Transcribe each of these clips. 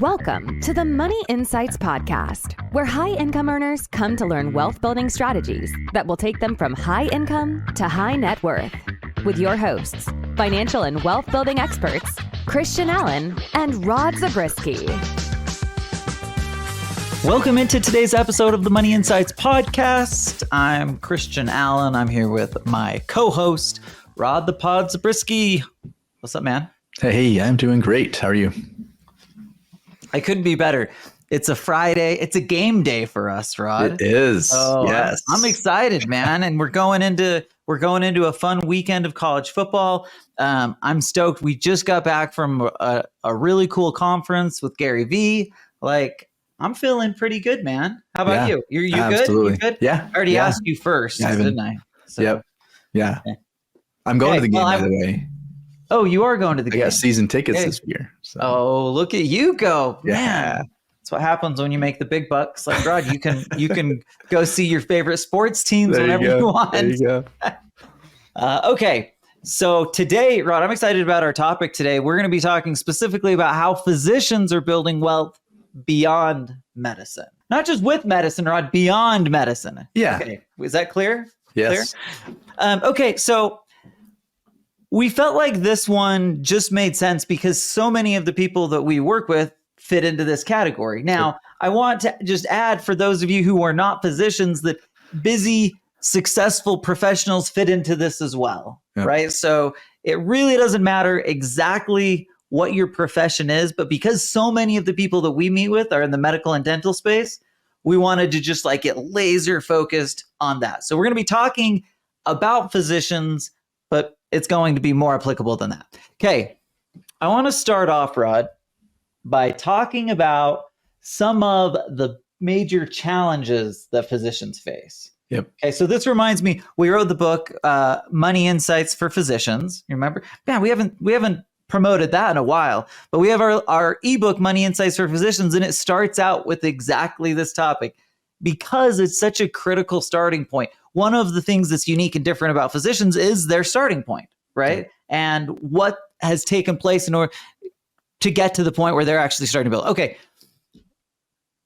Welcome to the Money Insights Podcast, where high-income earners come to learn wealth-building strategies that will take them from high income to high net worth. With your hosts, financial and wealth-building experts, Christian Allen and Rod Zabriskie. Welcome into today's episode of the Money Insights Podcast. I'm Christian Allen. I'm here with my co-host, Rod the Pod Zabriskie. What's up, man? Hey, I'm doing great. How are you? I couldn't be better. It's a Friday. It's a game day for us, Rod. It is. So yes. I'm excited, man. And we're going into a fun weekend of college football. I'm stoked. We just got back from a really cool conference with Gary Vee. I'm feeling pretty good, man. How about you? You absolutely. Good? You good? Yeah. I already asked you first, didn't I? So, yep. Yeah. Okay. I'm going to the game, by the way. Oh, you are going to the game. I got season tickets this year. So. Oh, look at you go. Yeah. Man. That's what happens when you make the big bucks. Like, Rod, you can go see your favorite sports teams whenever you want. There you go. Okay. So today, Rod, I'm excited about our topic today. We're going to be talking specifically about how physicians are building wealth beyond medicine. Not just with medicine, Rod, beyond medicine. Yeah. Okay. Is that clear? Yes. Clear? Okay. So we felt like this one just made sense because so many of the people that we work with fit into this category. Now, I want to just add for those of you who are not physicians that busy, successful professionals fit into this as well, right? So it really doesn't matter exactly what your profession is, but because so many of the people that we meet with are in the medical and dental space, we wanted to just get laser focused on that. So we're going to be talking about physicians, but it's going to be more applicable than that. Okay, I want to start off, Rod, by talking about some of the major challenges that physicians face. Yep. Okay, so this reminds me, we wrote the book, Money Insights for Physicians. You remember? Man, we haven't promoted that in a while, but we have our ebook, Money Insights for Physicians, and it starts out with exactly this topic because it's such a critical starting point. One of the things that's unique and different about physicians is their starting point, right? Mm-hmm. And what has taken place in order to get to the point where they're actually starting to build. Okay,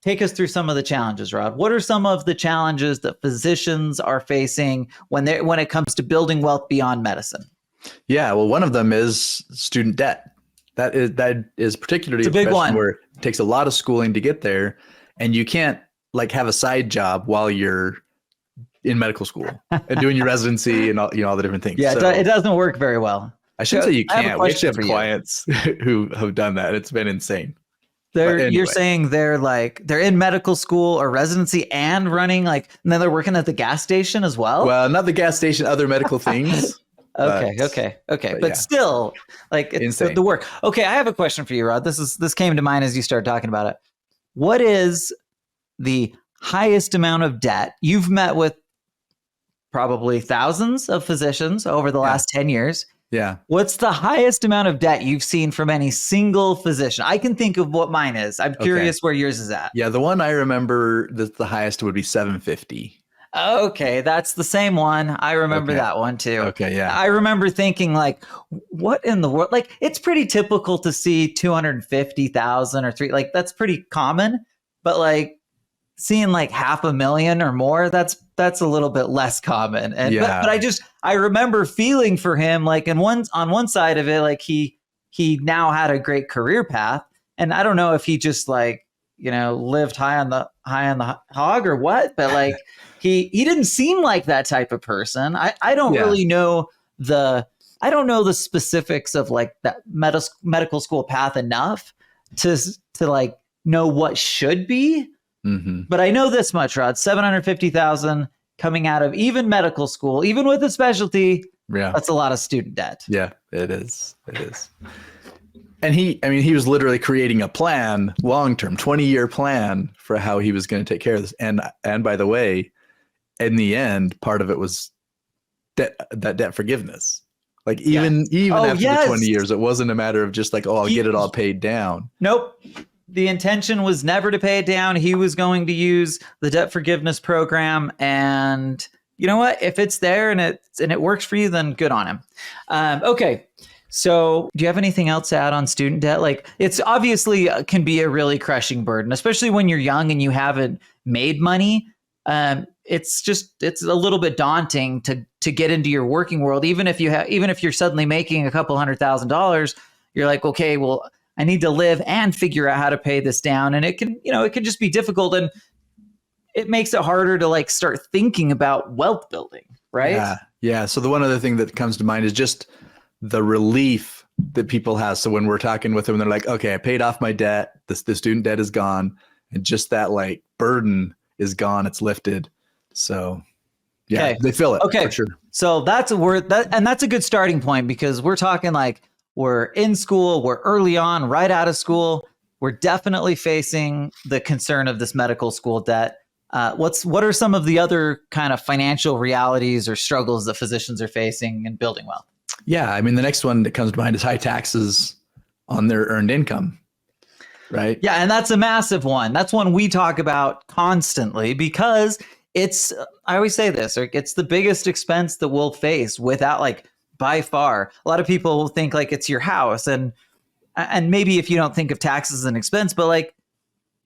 take us through some of the challenges, Rod. What are some of the challenges that physicians are facing when it comes to building wealth beyond medicine? Yeah, well, one of them is student debt. That is particularly a big one where it takes a lot of schooling to get there, and you can't have a side job while you're in medical school and doing your residency and all the different things. Yeah, so, it doesn't work very well. I shouldn't say you can't. We actually have clients who have done that. It's been insane. Anyway. You're saying they're in medical school or residency and running and then they're working at the gas station as well? Well, not the gas station, other medical things. Okay. But still, it's the work. Okay, I have a question for you, Rod. This came to mind as you started talking about it. What is the highest amount of debt? You've met with probably thousands of physicians over the last 10 years. Yeah. What's the highest amount of debt you've seen from any single physician? I can think of what mine is. I'm curious where yours is at. Yeah, the one I remember that the highest would be $750. Okay, that's the same one. I remember that one too. Okay, yeah. I remember thinking what in the world? It's pretty typical to see 250,000 or three. That's pretty common, but seeing $500,000 or more, that's a little bit less common. And but I remember feeling for him on one side of it, he now had a great career path, and I don't know if he just lived high on the hog or what, but he didn't seem like that type of person. I don't really know the specifics of that medical school path enough to know what should be. Mm-hmm. But I know this much, Rod, 750,000 coming out of even medical school, even with a specialty. Yeah. That's a lot of student debt. Yeah, it is. And he was literally creating a plan, long-term, 20-year plan for how he was going to take care of this. And by the way, in the end, part of it was debt forgiveness. Even after the 20 years, it wasn't a matter of just I'll get it all paid down. Nope. The intention was never to pay it down. He was going to use the debt forgiveness program, and you know what? If it's there and it works for you, then good on him. Okay, So, do you have anything else to add on student debt? Like, it's obviously can be a really crushing burden, especially when you're young and you haven't made money. It's a little bit daunting to get into your working world. Even if you're suddenly making a couple $100,000, you're like, okay, well, I need to live and figure out how to pay this down, and it can just be difficult, and it makes it harder to like start thinking about wealth building, right? Yeah. So the one other thing that comes to mind is just the relief that people have. So when we're talking with them, they're like, okay, I paid off my debt. The student debt is gone. And just that like burden is gone. It's lifted. So yeah, Okay. They feel it. Okay. For sure. So that's a good starting point, because we're talking like we're in school, we're early on, right out of school. We're definitely facing the concern of this medical school debt. What are some of the other kind of financial realities or struggles that physicians are facing in building wealth? Yeah. I mean, the next one that comes to mind is high taxes on their earned income, right? Yeah. And that's a massive one. That's one we talk about constantly, because I always say this, it's the biggest expense that we'll face without like by far. A lot of people will think like it's your house, and maybe if you don't think of taxes as an expense, but like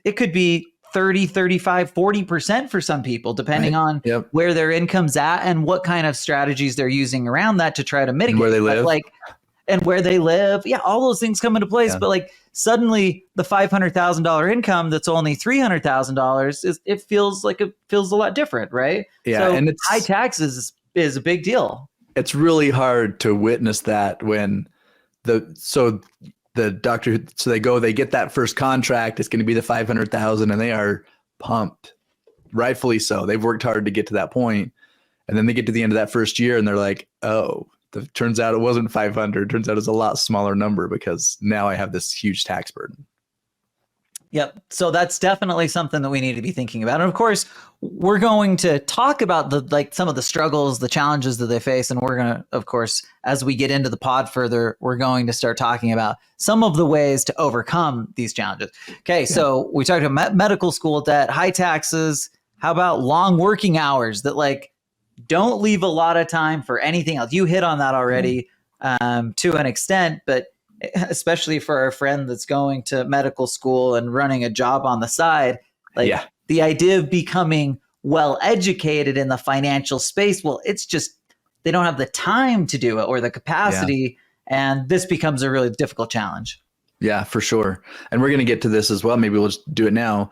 it could be 30, 35, 40% for some people, depending on where their income's at and what kind of strategies they're using around that to try to mitigate. And where they live. And where they live. Yeah, all those things come into place. Yeah. But like suddenly the $500,000 income that's only $300,000 it feels a lot different, right? Yeah, so and high taxes is a big deal. It's really hard to witness that when the doctor, so they get that first contract, it's going to be the 500,000, and they are pumped, rightfully so. They've worked hard to get to that point, and then they get to the end of that first year and they're like, oh, turns out it wasn't 500. Turns out it's a lot smaller number, because now I have this huge tax burden. Yep. So that's definitely something that we need to be thinking about. And of course, we're going to talk about some of the struggles, the challenges that they face. And we're going to, of course, as we get into the pod further, we're going to start talking about some of the ways to overcome these challenges. Okay. Yeah. So we talked about medical school debt, high taxes. How about long working hours that like don't leave a lot of time for anything else? You hit on that already to an extent, but especially for our friend that's going to medical school and running a job on the side, the idea of becoming well educated in the financial space, well, it's just they don't have the time to do it or the capacity, and this becomes a really difficult challenge. Yeah, for sure. And we're going to get to this as well. Maybe we'll just do it now.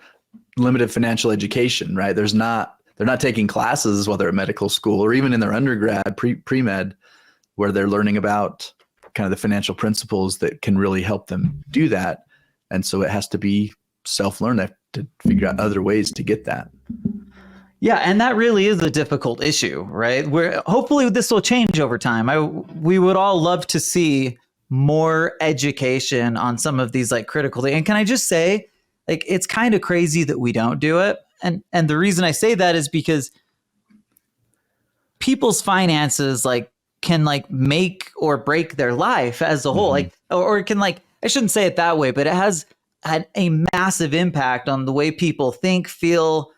Limited financial education, right? They're not taking classes while they're at medical school or even in their undergrad, pre-med, where they're learning about kind of the financial principles that can really help them do that. And so it has to be self-learned. They have to figure out other ways to get that. Yeah, and that really is a difficult issue, right? Hopefully this will change over time. We would all love to see more education on some of these like critical things. And can I just say, like, it's kind of crazy that we don't do it. And the reason I say that is because people's finances like can like make or break their life as a whole, like, or it can like, I shouldn't say it that way, but it has had a massive impact on the way people think, feel,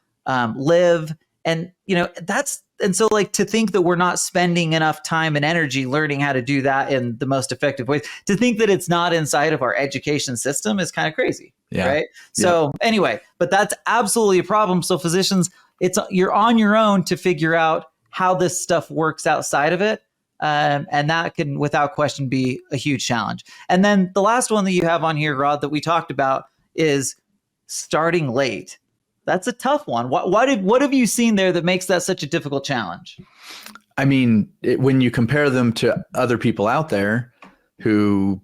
live. And, and so like to think that we're not spending enough time and energy learning how to do that in the most effective ways, to think that it's not inside of our education system is kind of crazy. Yeah. Right. So anyway, but that's absolutely a problem. So physicians, you're on your own to figure out how this stuff works outside of it. And that can, without question, be a huge challenge. And then the last one that you have on here, Rod, that we talked about is starting late. That's a tough one. What have you seen there that makes that such a difficult challenge? I mean, when you compare them to other people out there who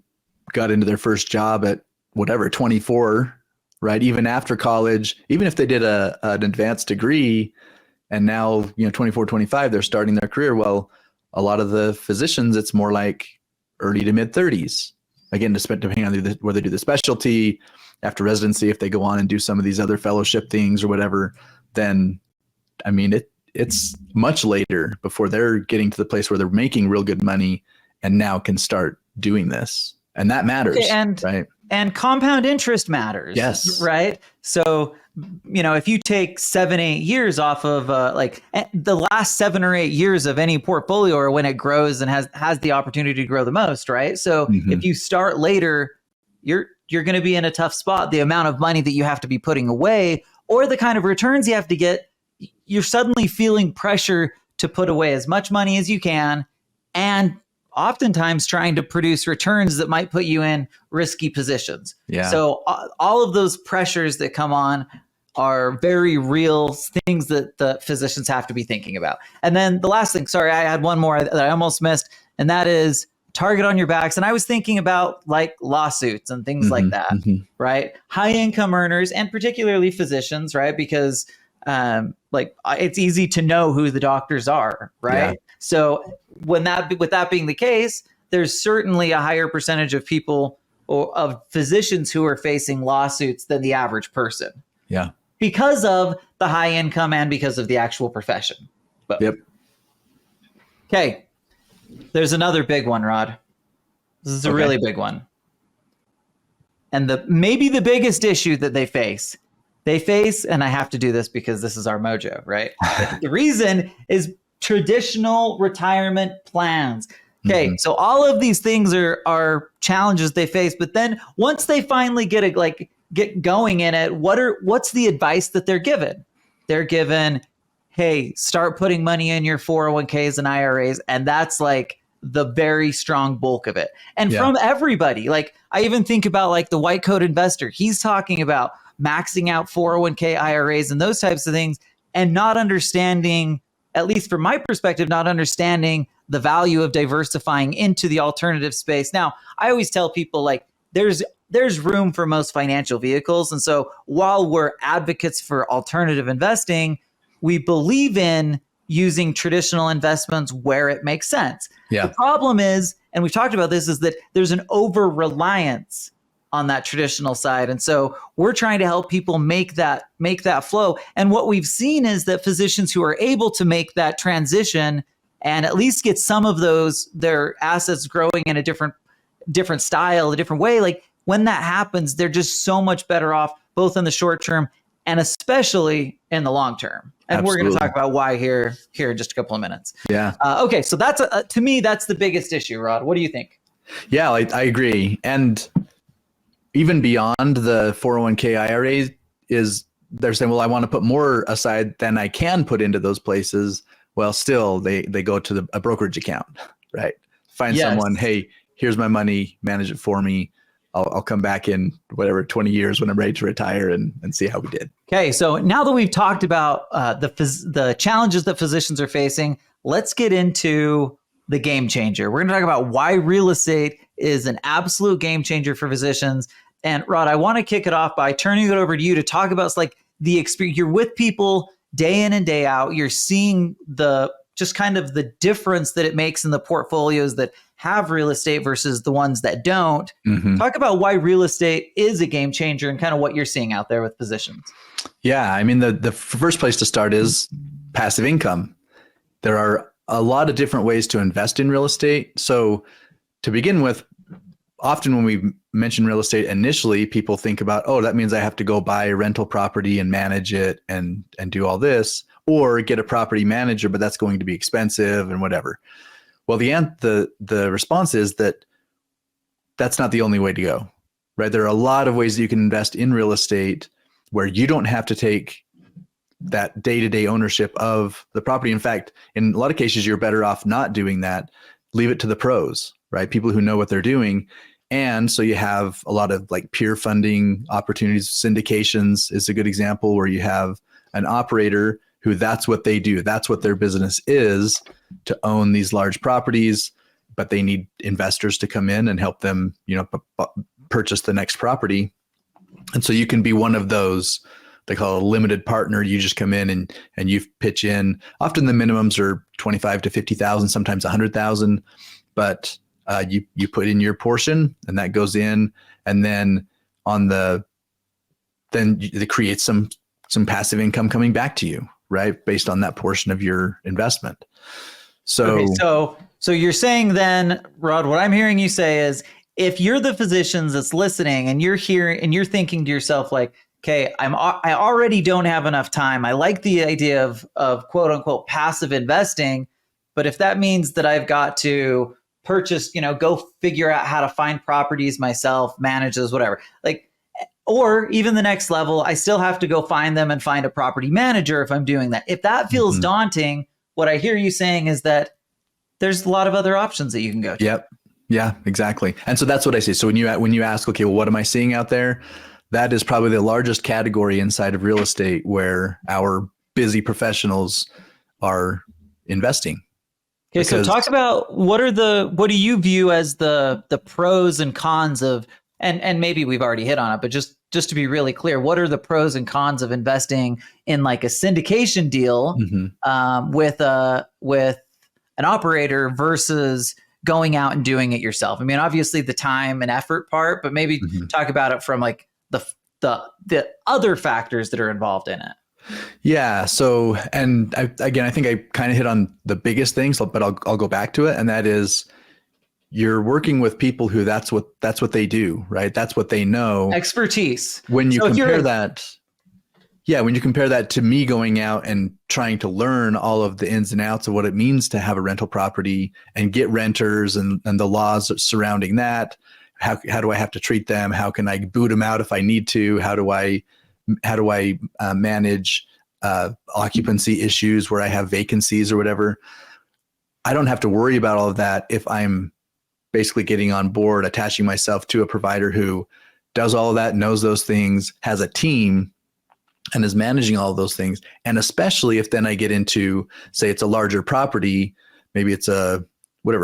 got into their first job at 24, right? Even after college, even if they did an advanced degree and now, 24, 25, they're starting their career. Well, a lot of the physicians, it's more like early to mid 30s. Again, depending on where they do the specialty, after residency, if they go on and do some of these other fellowship things or whatever, then, I mean, it's much later before they're getting to the place where they're making real good money and now can start doing this. And that matters, right? And compound interest matters. Yes. Right. So, if you take 7-8 years off of the last 7 or 8 years of any portfolio, or when it grows and has the opportunity to grow the most, right? So if you start later, you're going to be in a tough spot. The amount of money that you have to be putting away, or the kind of returns you have to get, you're suddenly feeling pressure to put away as much money as you can, and oftentimes trying to produce returns that might put you in risky positions. Yeah. So all of those pressures that come on are very real things that the physicians have to be thinking about. And then the last thing, sorry, I had one more that I almost missed, and that is target on your backs. And I was thinking about like lawsuits and things like that, right? High income earners, and particularly physicians, right? Because it's easy to know who the doctors are, right? Yeah. So with that being the case, there's certainly a higher percentage of people or of physicians who are facing lawsuits than the average person. Yeah. Because of the high income and because of the actual profession. Yep. Okay. There's another big one, Rod. This is a really big one. And maybe the biggest issue that they face, and I have to do this because this is our mojo, right? The reason is traditional retirement plans. Okay, so all of these things are challenges they face, but then once they finally get going in it, what's the advice that they're given? They're given, hey, start putting money in your 401ks and IRAs, and that's like the very strong bulk of it. And from everybody, like I even think about like the white coat investor, he's talking about maxing out 401k IRAs and those types of things, and not understanding, at least from my perspective, not understanding the value of diversifying into the alternative space. Now, I always tell people like there's room for most financial vehicles. And so while we're advocates for alternative investing, we believe in using traditional investments where it makes sense. Yeah. The problem is, and we've talked about this, is that there's an over-reliance on that traditional side. And so we're trying to help people make that flow. And what we've seen is that physicians who are able to make that transition and at least get some of their assets growing in a different style, a different way, like when that happens, they're just so much better off, both in the short term and especially in the long term. And Absolutely. We're going to talk about why here in just a couple of minutes. Yeah. Okay. So that's to me, that's the biggest issue, Rod. What do you think? Yeah, I agree. And even beyond the 401k IRAs they're saying, well, I want to put more aside than I can put into those places. Well, still they go to a brokerage account, right? Find someone, hey, here's my money, manage it for me. I'll come back in 20 years when I'm ready to retire and see how we did. Okay, so now that we've talked about the challenges that physicians are facing, let's get into the game changer. We're going to talk about why real estate is an absolute game changer for physicians. And Rod, I want to kick it off by turning it over to you to talk about like the experience. You're with people day in and day out. You're seeing just kind of the difference that it makes in the portfolios that have real estate versus the ones that don't. Mm-hmm. Talk about why real estate is a game changer and kind of what you're seeing out there with physicians. Yeah, I mean, the first place to start is passive income. There are a lot of different ways to invest in real estate. So to begin with, often when we mention real estate initially, people think about, oh, that means I have to go buy a rental property and manage it and do all this, or get a property manager, but that's going to be expensive and whatever. Well, the response is that that's not the only way to go, right? There are a lot of ways that you can invest in real estate where you don't have to take that day-to-day ownership of the property. In fact, in a lot of cases, you're better off not doing that. Leave it to the pros, right? People who know what they're doing. And so you have a lot of like peer funding opportunities. Syndications is a good example where you have an operator who that's what they do. That's what their business is, to own these large properties, but they need investors to come in and help them, purchase the next property. And so you can be one of those. They call it a limited partner. You just come in and you pitch in. Often the minimums are 25 to 50,000, sometimes 100,000, but you put in your portion and that goes in, and then it creates some passive income coming back to you, right? Based on that portion of your investment. So, okay, so you're saying then, Rod, what I'm hearing you say is if you're the physicians that's listening and you're hearing and you're thinking to yourself like, okay, I already don't have enough time. I like the idea of quote unquote passive investing, but if that means that I've got to purchase, go figure out how to find properties myself, manage those, whatever, like, or even the next level, I still have to go find them and find a property manager if I'm doing that. If that feels daunting, what I hear you saying is that there's a lot of other options that you can go to. Yep. Yeah, exactly. And so that's what I say. So when you ask, okay, well, what am I seeing out there? That is probably the largest category inside of real estate where our busy professionals are investing. Okay, so talk about what do you view as the pros and cons of, and maybe we've already hit on it, but just to be really clear, what are the pros and cons of investing in like a syndication deal with an operator versus going out and doing it yourself? I mean, obviously the time and effort part, but maybe talk about it from like the other factors that are involved in it. Yeah. So, and I think I kind of hit on the biggest things, but I'll go back to it. And that is, you're working with people who that's what they do, right? That's what they know. Expertise. When you compare that to me going out and trying to learn all of the ins and outs of what it means to have a rental property and get renters and the laws surrounding that, how do I have to treat them? How can I boot them out if I need to? How do I manage occupancy issues where I have vacancies or whatever? I don't have to worry about all of that if I'm basically getting on board, attaching myself to a provider who does all of that, knows those things, has a team, and is managing all of those things. And especially if then I get into, say it's a larger property, maybe it's a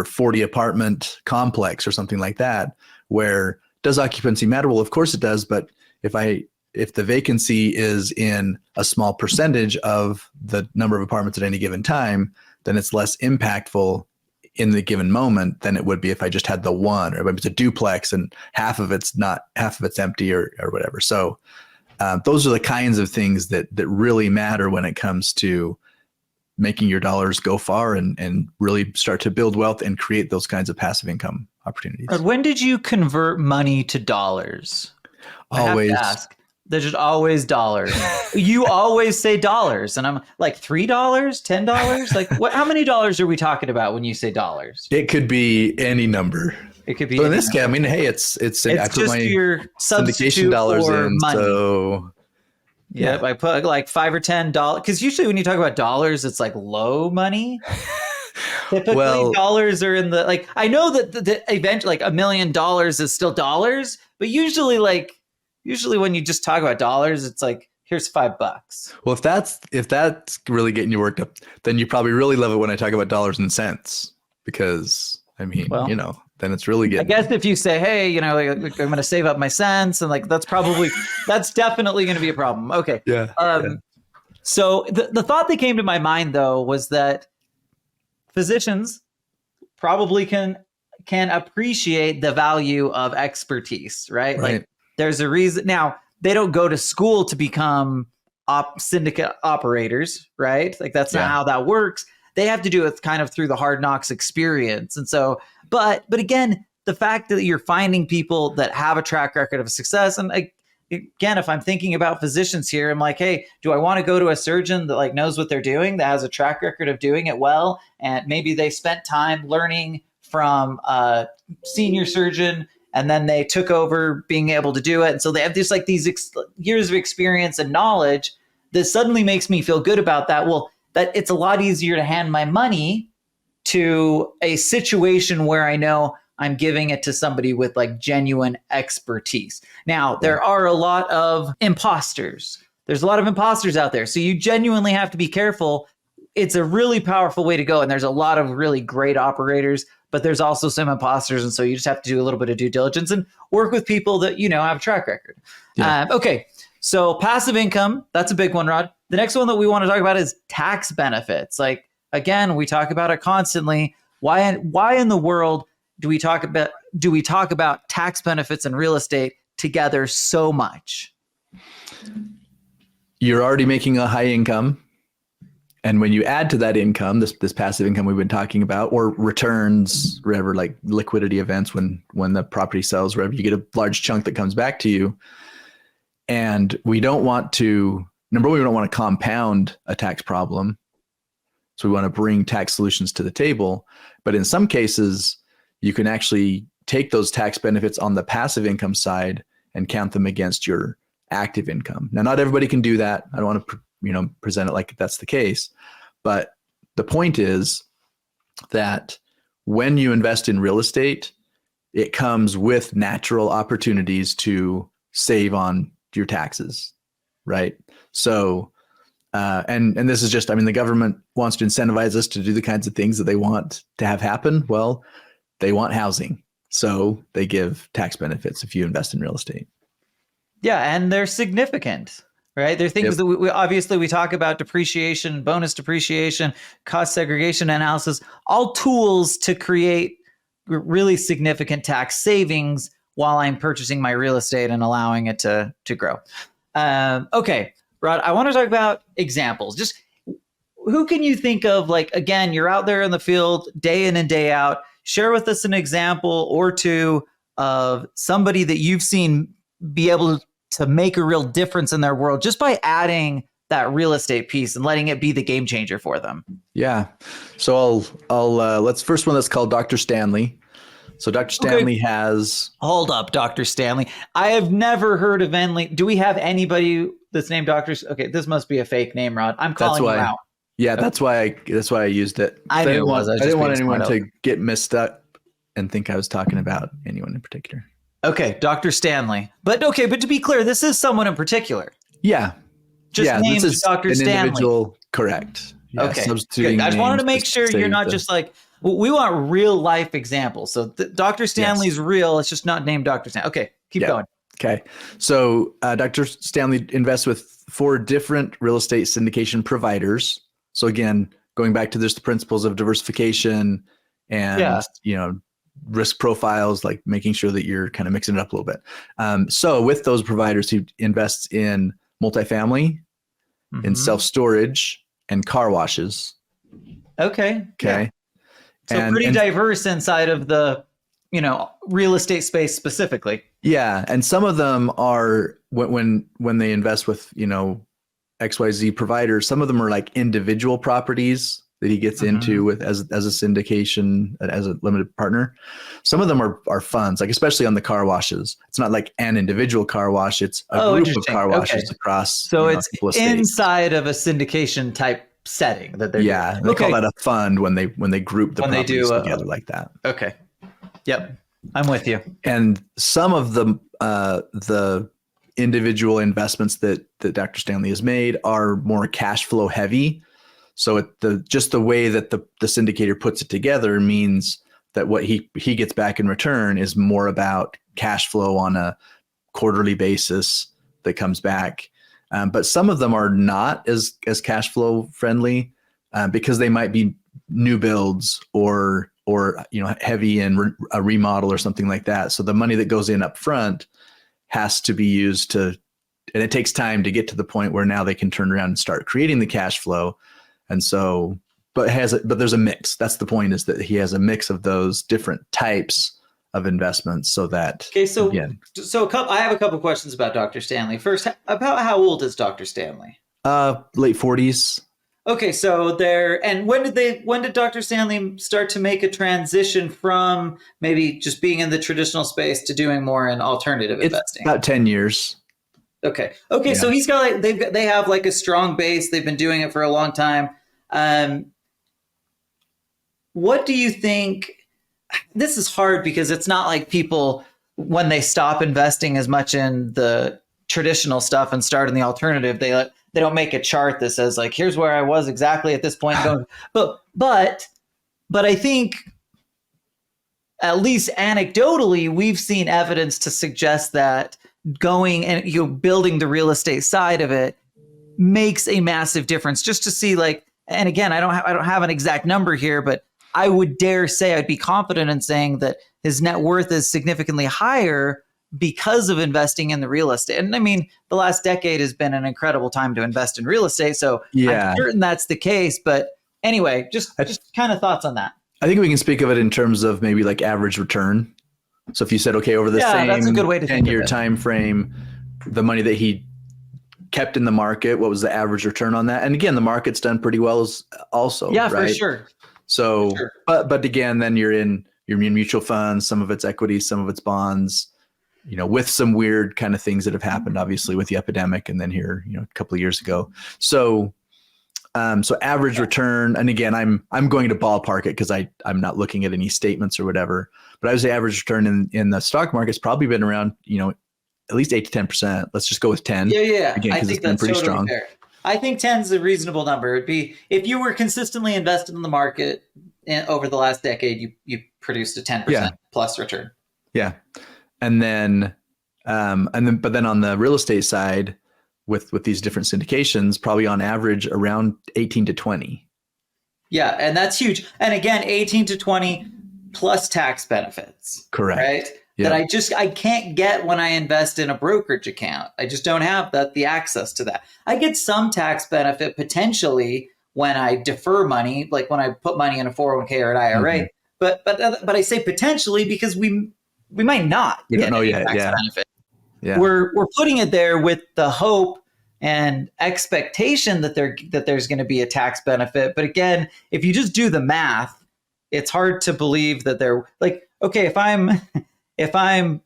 40 apartment complex or something like that, where does occupancy matter? Well, of course it does. But if the vacancy is in a small percentage of the number of apartments at any given time, then it's less impactful in the given moment than it would be if I just had the one, or maybe it's a duplex and half of it's empty or whatever. So those are the kinds of things that really matter when it comes to making your dollars go far and really start to build wealth and create those kinds of passive income opportunities. But when did you convert money to dollars? Always. I have to ask. There's just always dollars. You always say dollars, and I'm like $3, $10. Like, how many dollars are we talking about when you say dollars? It could be any number. It could be. But in this case, I mean, hey, it's I put just my your syndication dollars in, money. So yeah, I put like $5 or $10 because usually when you talk about dollars, it's like low money. Typically, dollars are in the like. I know that the event like $1 million is still dollars, but usually when you just talk about dollars, it's like, here's $5. Well, if that's really getting you worked up, then you probably really love it when I talk about dollars and cents, because I mean, then it's really getting. I guess if you say, hey, like, I'm going to save up my cents, and like that's definitely going to be a problem. Okay. Yeah. So the thought that came to my mind though was that physicians probably can appreciate the value of expertise, right? Right. Like, there's a reason. Now, they don't go to school to become syndicate operators, right? Like, that's not how that works. They have to do it kind of through the hard knocks experience. And so, but again, the fact that you're finding people that have a track record of success, and again, if I'm thinking about physicians here, I'm like, hey, do I want to go to a surgeon that like knows what they're doing, that has a track record of doing it well, and maybe they spent time learning from a senior surgeon, and then they took over being able to do it. And so they have these years of experience and knowledge that suddenly makes me feel good about that. Well, that it's a lot easier to hand my money to a situation where I know I'm giving it to somebody with like genuine expertise. Now, there are a lot of imposters. There's a lot of imposters out there. So you genuinely have to be careful. It's a really powerful way to go. And there's a lot of really great operators, but there's also some imposters. And so you just have to do a little bit of due diligence and work with people that, have a track record. Yeah. Okay. So passive income, that's a big one, Rod. The next one that we want to talk about is tax benefits. Like, again, we talk about it constantly. Why in the world do we talk about tax benefits and real estate together so much? You're already making a high income, And when you add to that income, this passive income we've been talking about, or returns, whatever, like liquidity events when the property sells, wherever, you get a large chunk that comes back to you. And we don't want to, number one, we don't want to compound a tax problem. So we want to bring tax solutions to the table. But in some cases, you can actually take those tax benefits on the passive income side and count them against your active income. Now, not everybody can do that. I don't want to present it like that's the case. But the point is that when you invest in real estate, it comes with natural opportunities to save on your taxes, right? So, and this is just, the government wants to incentivize us to do the kinds of things that they want to have happen. Well, they want housing. So they give tax benefits if you invest in real estate. Yeah, and they're significant. Right. There are things that we obviously talk about: depreciation, bonus depreciation, cost segregation analysis, all tools to create really significant tax savings while I'm purchasing my real estate and allowing it to grow. Okay, Rod, I want to talk about examples. Just who can you think of? Like, again, you're out there in the field day in and day out. Share with us an example or two of somebody that you've seen be able to make a real difference in their world just by adding that real estate piece and letting it be the game changer for them. Yeah. So I'll let's first one that's called Dr. Stanley. So Dr. Stanley has. Hold up, Dr. Stanley. I have never heard of any. Do we have anybody that's named Dr. Okay, this must be a fake name, Rod. I'm calling you out. Yeah, that's why I used it. I knew it was. I didn't want anyone to get messed up and think I was talking about anyone in particular. Okay, Dr. Stanley. But to be clear, this is someone in particular. Yeah. Named this is Dr. Stanley. Individual, correct. Yeah, okay. Good. I just wanted to make sure you're not just like, we want real life examples. So Dr. Stanley's real. It's just not named Dr. Stanley. Okay, keep going. Okay. So Dr. Stanley invests with 4 different real estate syndication providers. So again, going back to this, the principles of diversification and, risk profiles, like making sure that you're kind of mixing it up a little bit. So with those providers, he invests in multifamily, in self-storage, and car washes. Okay. Yeah. So pretty diverse inside of the, real estate space specifically. Yeah. And some of them are, when they invest with, XYZ providers, some of them are like individual properties that he gets into with as a syndication, as a limited partner. Some of them are funds, like especially on the car washes. It's not like an individual car wash. It's a group of car washes across. So it's inside of a syndication type setting that they're doing. They call that a fund when they group the properties together like that. Okay. Yep. I'm with you. And some of the individual investments that Dr. Stanley has made are more cash flow heavy. So just the way that the syndicator puts it together means that what he gets back in return is more about cash flow on a quarterly basis that comes back. But some of them are not as cash flow friendly because they might be new builds or heavy in a remodel or something like that. So the money that goes in up front has to be used and it takes time to get to the point where now they can turn around and start creating the cash flow. And so, but there's a mix. That's the point, is that he has a mix of those different types of investments so that. Okay. So I have a couple questions about Dr. Stanley. First, about how old is Dr. Stanley? Late 40s. Okay. So and when did Dr. Stanley start to make a transition from maybe just being in the traditional space to doing more in alternative investing? About 10 years. Okay. Yeah. So he's got they have like a strong base. They've been doing it for a long time. What do you think? This is hard because it's not like people, when they stop investing as much in the traditional stuff and start in the alternative, they don't make a chart that says like, here's where I was exactly at this point going. But I think at least anecdotally, we've seen evidence to suggest that going and building the real estate side of it makes a massive difference. Just to see and again, I don't have an exact number here, but I would dare say I'd be confident in saying that his net worth is significantly higher because of investing in the real estate. And I mean, the last decade has been an incredible time to invest in real estate. So Yeah. I'm certain that's the case. But anyway, just kind of thoughts on that. I think we can speak of it in terms of maybe like average return. So if you said, okay, over the that's a same good way to think of 10-year it. time frame, the money that he kept in the market, what was the average return on that? And again, the market's done pretty well also. Yeah, right? for sure. So, For sure. but again, then you're in mutual funds, some of it's equities, some of it's bonds, with some weird kind of things that have happened, obviously with the epidemic, and then here, a couple of years ago. So average return, and again, I'm going to ballpark it because I'm not looking at any statements or whatever, but I would say average return in the stock market's probably been around, at least 8 to 10%. Let's just go with 10. Yeah. Again, I because think it's been that's pretty totally strong. fair. I think 10 is a reasonable number. It'd be if you were consistently invested in the market over the last decade, you produced a 10% plus return. Yeah. And then but then on the real estate side with these different syndications, probably on average around 18 to 20. Yeah. And that's huge. And again, 18 to 20 plus tax benefits. Correct. Right. Yeah. That I can't get when I invest in a brokerage account. I just don't have the access to that. I get some tax benefit potentially when I defer money, like when I put money in a 401k or an IRA. Mm-hmm. But I say potentially because we might not. We don't know yet. Tax benefit. Yeah. We're putting it there with the hope and expectation that there's going to be a tax benefit. But again, if you just do the math, it's hard to believe that they're like, okay, if I'm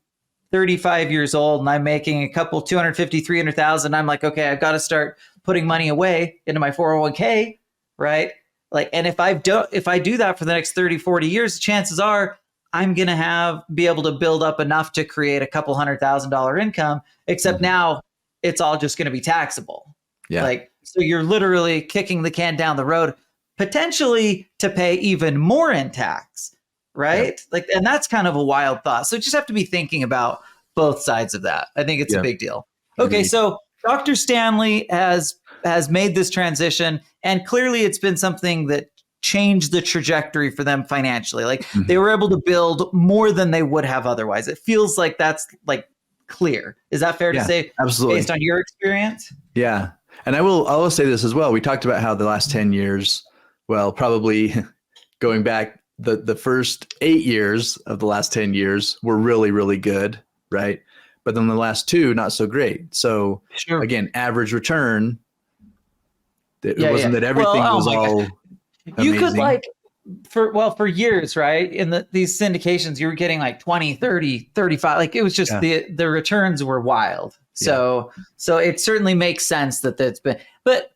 35 years old and I'm making a couple 250, 300,000, I'm like, okay, I've got to start putting money away into my 401k, right? Like, and if I do that for the next 30, 40 years, chances are I'm going to be able to build up enough to create a couple $100,000 income, except now it's all just going to be taxable. Yeah. Like, so you're literally kicking the can down the road, potentially to pay even more in tax. Right? Yeah. Like, and that's kind of a wild thought. So just have to be thinking about both sides of that. I think it's a big deal. Okay. Agreed. So Dr. Stanley has made this transition, and clearly it's been something that changed the trajectory for them financially. Like they were able to build more than they would have otherwise. It feels like that's like clear. Is that fair to say? Absolutely. Based on your experience? Yeah. And I will say this as well. We talked about how the last 10 years, well, probably going back, the first 8 years of the last 10 years were really, really good, right? But then the last 2, not so great. So again, average return, it wasn't that everything was all amazing. You could like, for years, right? In these syndications, you were getting like 20, 30, 35. Like it was just the returns were wild. So it certainly makes sense that that's been, but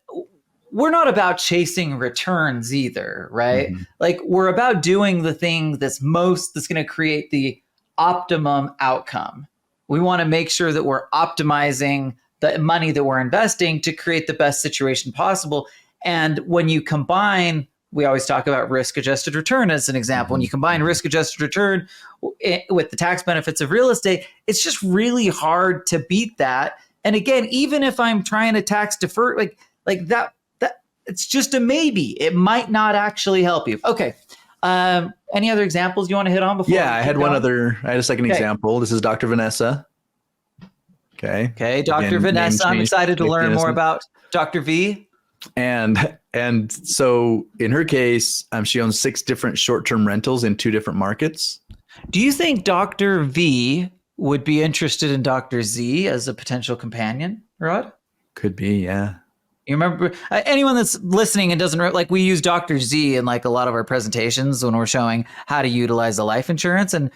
we're not about chasing returns either, right? Mm-hmm. Like we're about doing the thing that's going to create the optimum outcome. We want to make sure that we're optimizing the money that we're investing to create the best situation possible. And when you combine, we always talk about risk-adjusted return as an example. When you combine risk-adjusted return with the tax benefits of real estate, it's just really hard to beat that. And again, even if I'm trying to tax defer, like that, it's just a maybe. It might not actually help you. Okay. Any other examples you want to hit on before? Yeah, I had a second example. This is Dr. Vanessa. Okay. Okay, Dr. Vanessa. I'm excited to learn more about Dr. V. And so in her case, she owns 6 different short-term rentals in 2 different markets. Do you think Dr. V would be interested in Dr. Z as a potential companion, Rod? Could be, yeah. You remember anyone that's listening and doesn't like we use Dr. Z in like a lot of our presentations when we're showing how to utilize the life insurance. And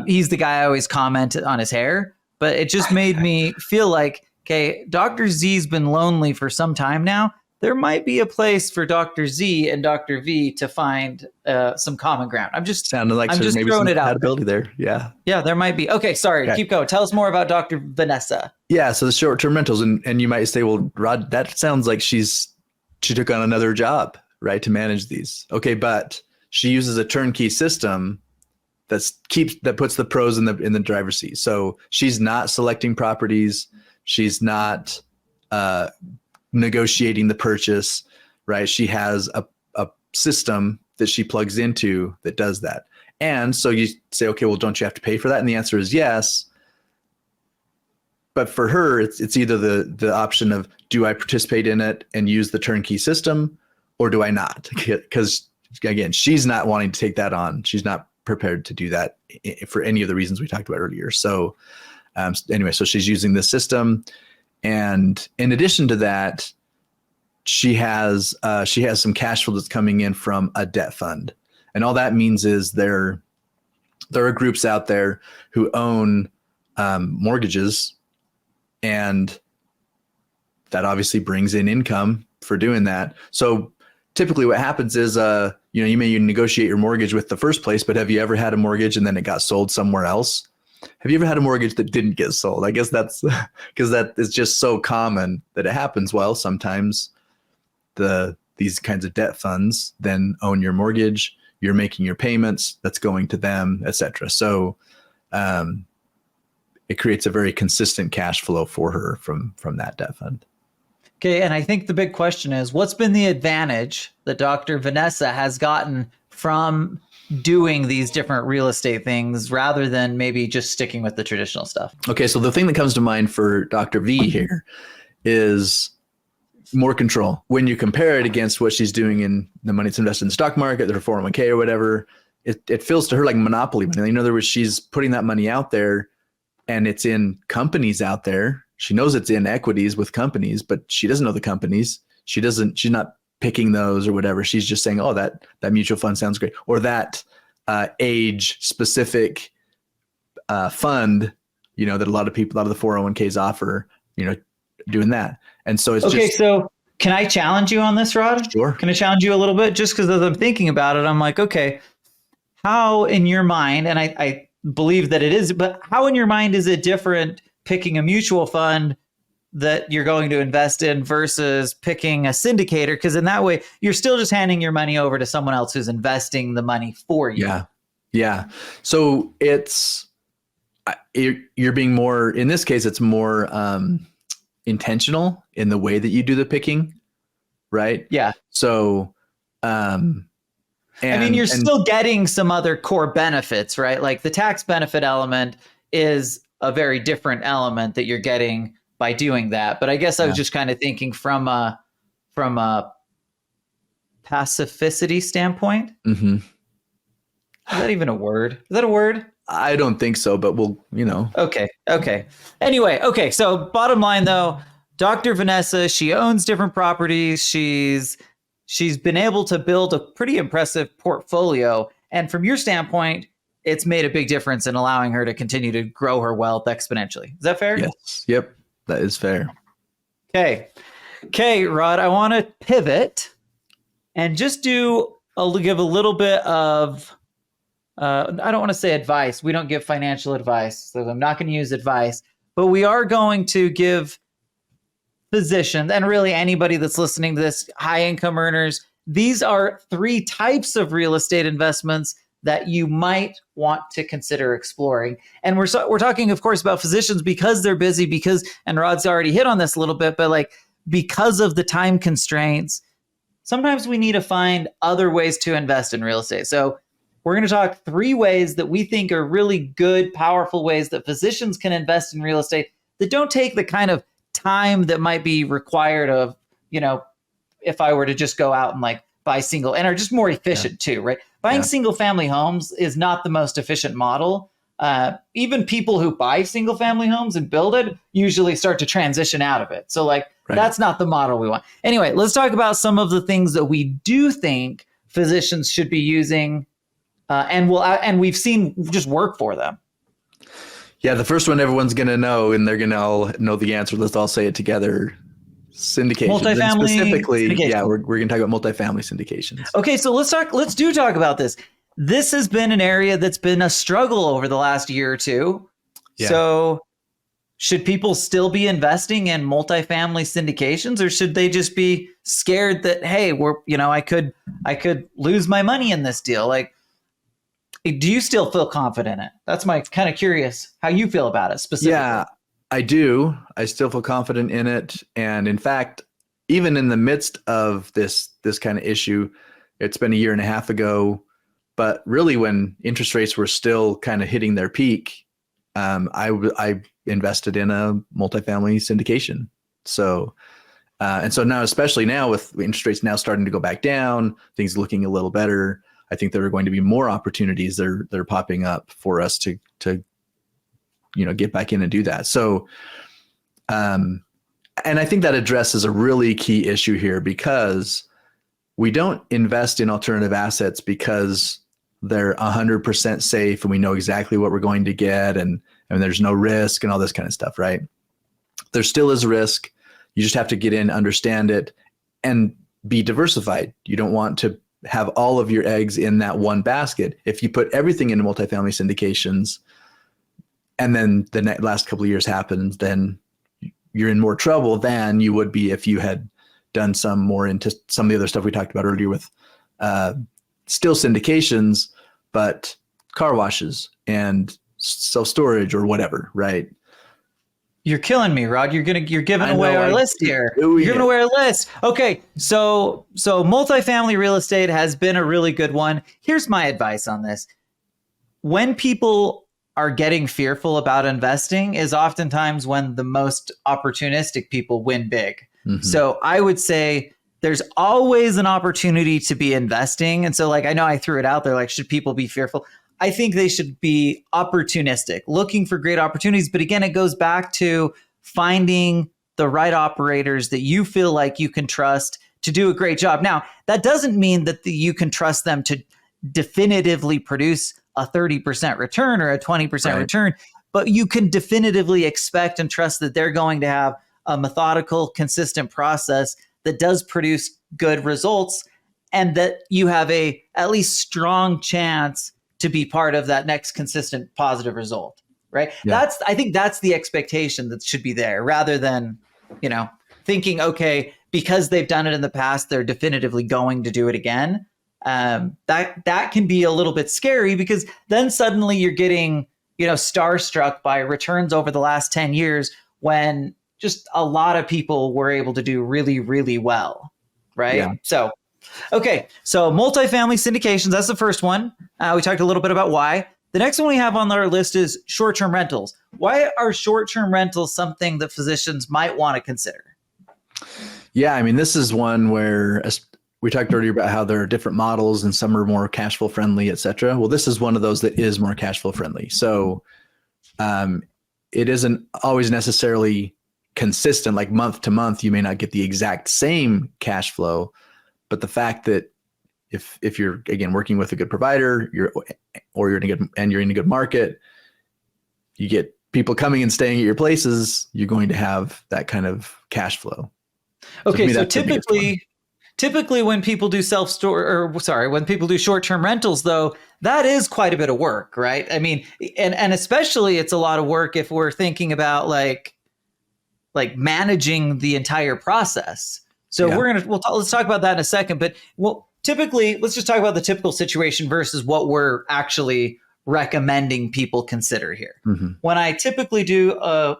he's the guy I always comment on his hair, but it just made me feel like, okay, Dr. Z's been lonely for some time now. There might be a place for Dr. Z and Dr. V to find some common ground. I'm just throwing it out there. Yeah. Yeah, there might be. Okay, sorry. Okay. Keep going. Tell us more about Dr. Vanessa. Yeah. So the short-term rentals, and you might say, well, Rod, that sounds like she took on another job, right, to manage these. Okay, but she uses a turnkey system that puts the pros in the driver's seat. So she's not selecting properties. She's not negotiating the purchase, right? She has a system that she plugs into that does that. And so you say, okay, well, don't you have to pay for that? And the answer is yes. but for her, it's either the option of, do I participate in it and use the turnkey system, or do I not? Because again, she's not wanting to take that on. She's not prepared to do that for any of the reasons we talked about earlier. So anyway, so she's using this system. And in addition to that, she has some cash flow that's coming in from a debt fund. And all that means is there are groups out there who own mortgages, and that obviously brings in income for doing that. So typically what happens is, you may negotiate your mortgage with the first place, but have you ever had a mortgage and then it got sold somewhere else? Have you ever had a mortgage that didn't get sold? I guess that's because that is just so common that it happens. Well, sometimes these kinds of debt funds then own your mortgage. You're making your payments, that's going to them, etc. So it creates a very consistent cash flow for her from that debt fund. Okay, and I think the big question is, what's been the advantage that Dr. Vanessa has gotten from doing these different real estate things rather than maybe just sticking with the traditional stuff? Okay, so the thing that comes to mind for Dr. V here is more control. When you compare it against what she's doing in the money that's invested in the stock market, their 401k or whatever, it feels to her like monopoly money. In other words, she's putting that money out there, and it's in companies out there. She knows it's in equities with companies, but she doesn't know the companies. She's not picking those or whatever. She's just saying, oh, that mutual fund sounds great. Or that age specific fund, that a lot of the 401ks offer, doing that. And so it's okay. So can I challenge you on this, Rod? Sure. Can I challenge you a little bit? Just because as I'm thinking about it, I'm like, okay, how in your mind, and I believe that it is, but how in your mind is it different picking a mutual fund that you're going to invest in versus picking a syndicator? Because in that way, you're still just handing your money over to someone else who's investing the money for you. Yeah. So you're being more, in this case, it's more intentional in the way that you do the picking, right? Yeah. So, you're still getting some other core benefits, right? Like the tax benefit element is a very different element that you're getting by doing that. But I guess I was just kind of thinking from a pacificity standpoint. Mm-hmm. Is that even a word? Is that a word? I don't think so, but we'll. Okay. Anyway, okay. So bottom line though, Dr. Vanessa, she owns different properties. She's been able to build a pretty impressive portfolio. And from your standpoint, it's made a big difference in allowing her to continue to grow her wealth exponentially. Is that fair? Yes. Yep. That is fair. Okay, Rod, I want to pivot and just give a little bit of, I don't want to say advice. We don't give financial advice, so I'm not going to use advice, but we are going to give physicians and really anybody that's listening to this, high income earners, these are 3 types of real estate investments that you might want to consider exploring. And we're talking, of course, about physicians because they're busy, and Rod's already hit on this a little bit, but because of the time constraints, sometimes we need to find other ways to invest in real estate. So we're going to talk 3 ways that we think are really good, powerful ways that physicians can invest in real estate that don't take the kind of time that might be required of, if I were to just go out and buy single, and are just more efficient too, right? Buying single family homes is not the most efficient model. Even people who buy single family homes and build it usually start to transition out of it. So that's not the model we want. Anyway, let's talk about some of the things that we do think physicians should be using, and we've seen just work for them. Yeah, the first one everyone's going to know, and they're going to all know the answer. Let's all say it together. Syndication. Multifamily. Specifically, syndication. we're going to talk about multifamily syndications. Okay, so let's talk about this. This has been an area that's been a struggle over the last year or two. Yeah. So should people still be investing in multifamily syndications, or should they just be scared that, hey, I could lose my money in this deal? Do you still feel confident in it? That's my kind of curious how you feel about it specifically. Yeah, I do. I still feel confident in it. And in fact, even in the midst of this kind of issue, it's been 1.5 years ago, but really when interest rates were still kind of hitting their peak, I invested in a multifamily syndication. So, and so now, especially now with interest rates now starting to go back down, things looking a little better, I think there are going to be more opportunities that are popping up for us to get back in and do that. So, and I think that addresses a really key issue here, because we don't invest in alternative assets because they're 100% safe and we know exactly what we're going to get and there's no risk and all this kind of stuff, right? There still is risk. You just have to get in, understand it, and be diversified. You don't want to have all of your eggs in that one basket. If you put everything into multifamily syndications and then the last couple of years happens, then you're in more trouble than you would be if you had done some more into some of the other stuff we talked about earlier with still syndications, but car washes and self-storage or whatever, right? You're killing me, Rod. You're giving away our list here. You're giving away our list. Okay, so multifamily real estate has been a really good one. Here's my advice on this. When people are getting fearful about investing is oftentimes when the most opportunistic people win big. Mm-hmm. So I would say there's always an opportunity to be investing. And so, like, I know I threw it out there, like, should people be fearful? I think they should be opportunistic, looking for great opportunities. But again, it goes back to finding the right operators that you feel like you can trust to do a great job. Now, that doesn't mean that you can trust them to definitively produce a 30% return or a 20% return, but you can definitively expect and trust that they're going to have a methodical, consistent process that does produce good results, and that you have a at least strong chance to be part of that next consistent positive result, right? Yeah. I think that's the expectation that should be there, rather than, thinking, okay, because they've done it in the past, they're definitively going to do it again. That can be a little bit scary, because then suddenly you're getting, starstruck by returns over the last 10 years when just a lot of people were able to do really, really well, right? Yeah. So multifamily syndications, that's the first one. We talked a little bit about why. The next one we have on our list is short-term rentals. Why are short-term rentals something that physicians might want to consider? Yeah, I mean, this is one where we talked earlier about how there are different models and some are more cash flow friendly, et cetera. Well, this is one of those that is more cash flow friendly. So it isn't always necessarily consistent, like month to month, you may not get the exact same cash flow, but the fact that if you're, again, working with a good provider, you're in a good market, you get people coming and staying at your places, you're going to have that kind of cash flow. Okay, so typically when people do when people do short-term rentals, though, that is quite a bit of work, right? I mean, and especially it's a lot of work if we're thinking about like managing the entire process. So let's talk about that in a second. But typically, let's just talk about the typical situation versus what we're actually recommending people consider here. Mm-hmm. When I typically do a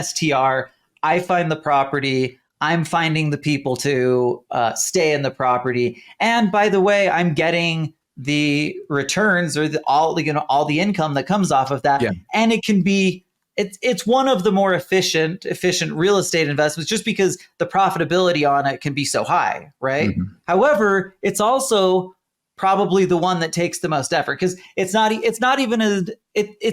STR, I find the property. I'm finding the people to stay in the property, and by the way, I'm getting the returns or all the income that comes off of that. Yeah. And it can be. It's one of the more efficient real estate investments, just because the profitability on it can be so high, right? Mm-hmm. However, it's also probably the one that takes the most effort, because it's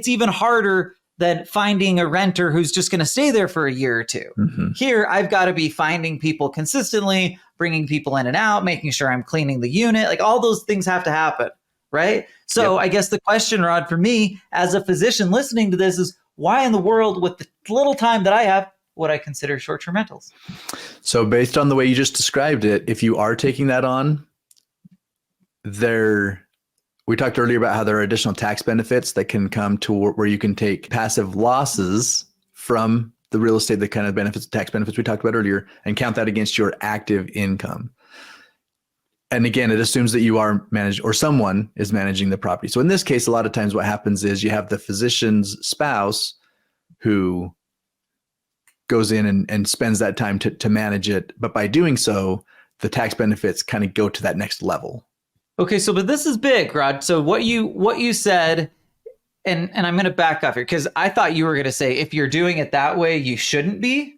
even harder than finding a renter who's just going to stay there for a year or two. Mm-hmm. Here, I've got to be finding people consistently, bringing people in and out, making sure I'm cleaning the unit. Like, all those things have to happen, right? So I guess the question, Rod, for me as a physician listening to this is, why in the world, with the little time that I have, would I consider short-term rentals? So based on the way you just described it, if you are taking that on, we talked earlier about how there are additional tax benefits that can come to where you can take passive losses from the real estate, the kind of tax benefits we talked about earlier, and count that against your active income. And again, it assumes that you are managed, or someone is managing the property. So in this case, a lot of times what happens is you have the physician's spouse who goes in and spends that time to manage it. But by doing so, the tax benefits kind of go to that next level. Okay, but this is big, Rod. So what you said and I'm going to back up here because I thought you were going to say if you're doing it that way, you shouldn't be.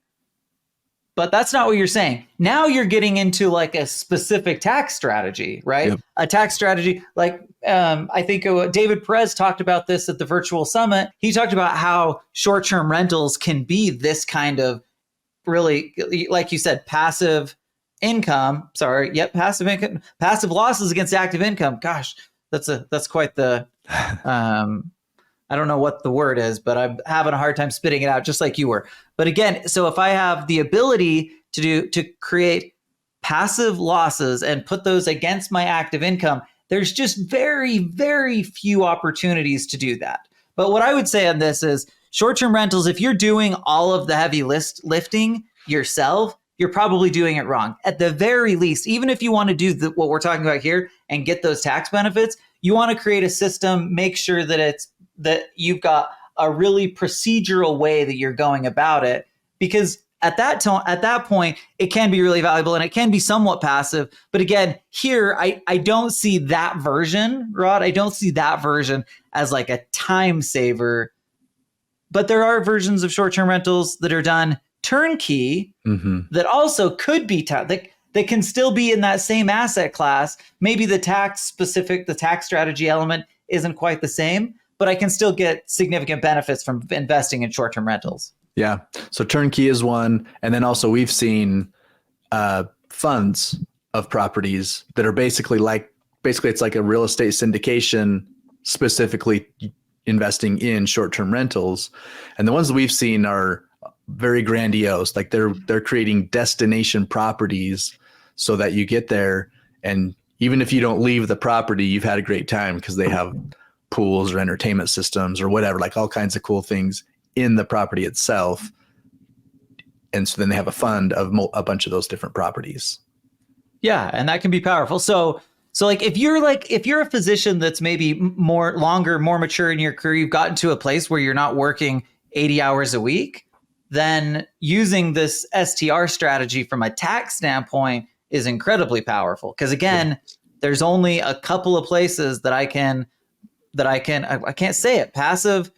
But that's not what you're saying. Now you're getting into like a specific tax strategy, right? Yep. A tax strategy like I think David Perez talked about this at the virtual summit. He talked about how short-term rentals can be this kind of really, like you said, passive income. Sorry, yep, passive income, passive losses against active income. Gosh, that's quite the I don't know what the word is, but I'm having a hard time spitting it out, just like you were. But again, so if I have the ability to create passive losses and put those against my active income, there's just very, very few opportunities to do that. But what I would say on this is short-term rentals, if you're doing all of the heavy lifting yourself, you're probably doing it wrong. At the very least, even if you want to do what we're talking about here and get those tax benefits, you want to create a system, make sure that you've got a really procedural way that you're going about it, because at that point, it can be really valuable and it can be somewhat passive. But again, here, I don't see that version, Rod. I don't see that version as like a time saver. But there are versions of short-term rentals that are done turnkey that also could be that can still be in that same asset class. Maybe the tax strategy element isn't quite the same, but I can still get significant benefits from investing in short-term rentals. Yeah. So turnkey is one. And then also we've seen funds of properties that are basically it's like a real estate syndication, specifically investing in short-term rentals. And the ones that we've seen are very grandiose. Like they're creating destination properties so that you get there, and even if you don't leave the property, you've had a great time because they have pools or entertainment systems or whatever, like all kinds of cool things in the property itself. And so then they have a fund of a bunch of those different properties. Yeah, and that can be powerful. So like if you're a physician that's maybe more mature in your career, you've gotten to a place where you're not working 80 hours a week, then using this STR strategy from a tax standpoint is incredibly powerful. Because again, there's only a couple of places that I can't say it, passive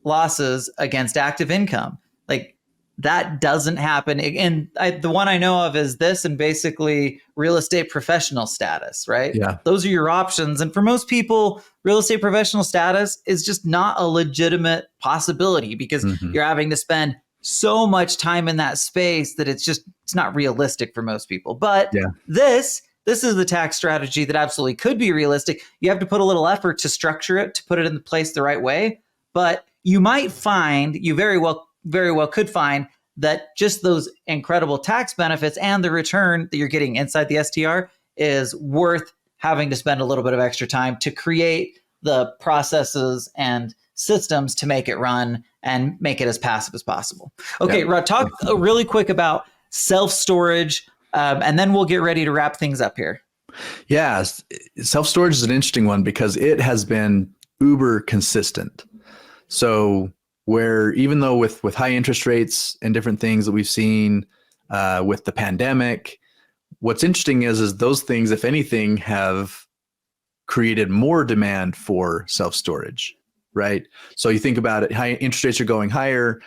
losses against active income. Like that doesn't happen. And the one I know of is this, and basically real estate professional status, right? Yeah. Those are your options. And for most people, real estate professional status is just not a legitimate possibility because you're having to spend so much time in that space that it's not realistic for most people. But this is the tax strategy that absolutely could be realistic. You have to put a little effort to structure it, to put it in place the right way. But you might find, you very well could find that just those incredible tax benefits and the return that you're getting inside the STR is worth having to spend a little bit of extra time to create the processes and systems to make it run and make it as passive as possible. Okay, Rod, talk really quick about self-storage, and then we'll get ready to wrap things up here. Yeah, self-storage is an interesting one because it has been uber consistent. So where even though with high interest rates and different things that we've seen with the pandemic, what's interesting is those things, if anything, have created more demand for self-storage, right? So you think about it, high interest rates are going higher.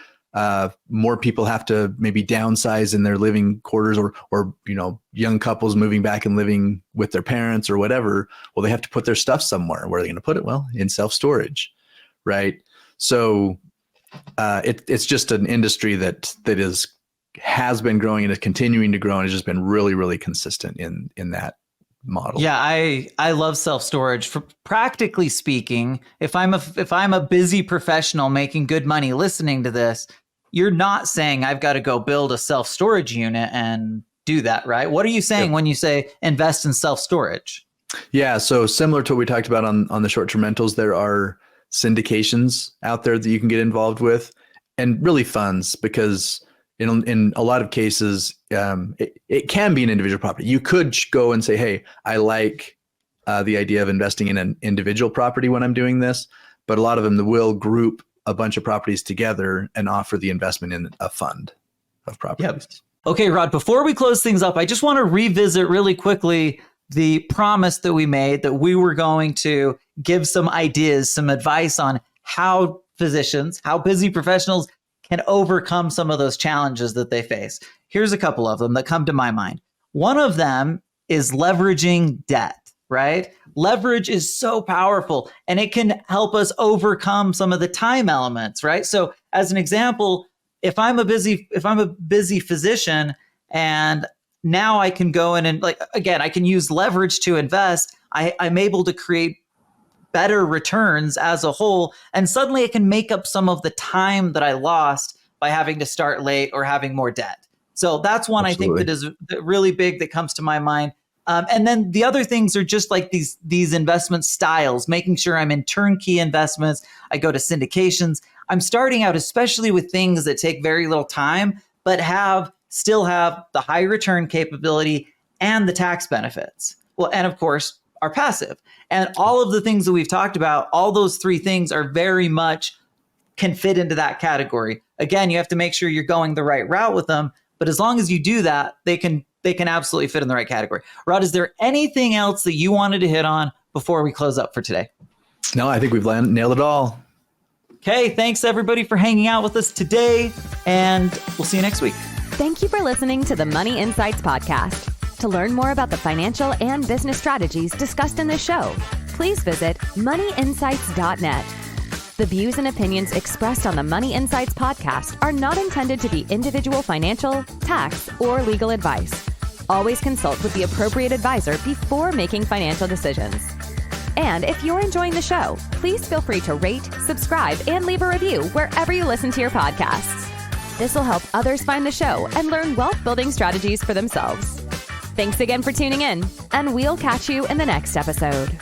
More people have to maybe downsize in their living quarters, or young couples moving back and living with their parents or whatever. Well, they have to put their stuff somewhere. Where are they going to put it? Well, in self-storage, right? So it's just an industry that has been growing and is continuing to grow, and has just been really, really consistent in that model. Yeah, I love self-storage. For practically speaking, if I'm a busy professional making good money listening to this, you're not saying I've got to go build a self-storage unit and do that, right? What are you saying when you say invest in self-storage? Yeah, so similar to what we talked about on the short-term rentals, there are syndications out there that you can get involved with, and really funds, because in a lot of cases, it can be an individual property. You could go and say, hey, I like the idea of investing in an individual property when I'm doing this, but a lot of them will group a bunch of properties together and offer the investment in a fund of properties. Yep. Okay, Rod, before we close things up, I just want to revisit really quickly the promise that we made that we were going to give some ideas, some advice on how physicians, how busy professionals can overcome some of those challenges that they face. Here's a couple of them that come to my mind. One of them is leveraging debt, right? Leverage is so powerful and it can help us overcome some of the time elements, right? So as an example, if I'm a busy physician and now I can go in and I can use leverage to invest, I'm able to create better returns as a whole. And suddenly I can make up some of the time that I lost by having to start late or having more debt. So that's one Absolutely. I think that is really big that comes to my mind. And then the other things are just like these investment styles, making sure I'm in turnkey investments. I go to syndications. I'm starting out, especially with things that take very little time, but still have the high return capability and the tax benefits. Well, and of course, are passive. And all of the things that we've talked about, all those three things are very much can fit into that category. Again, you have to make sure you're going the right route with them. But as long as you do that, they can absolutely fit in the right category. Rod, is there anything else that you wanted to hit on before we close up for today? No, I think we've nailed it all. Okay, thanks everybody for hanging out with us today, and we'll see you next week. Thank you for listening to the Money Insights Podcast. To learn more about the financial and business strategies discussed in this show, please visit moneyinsights.net. The views and opinions expressed on the Money Insights Podcast are not intended to be individual financial, tax, or legal advice. Always consult with the appropriate advisor before making financial decisions. And if you're enjoying the show, please feel free to rate, subscribe, and leave a review wherever you listen to your podcasts. This will help others find the show and learn wealth building strategies for themselves. Thanks again for tuning in, and we'll catch you in the next episode.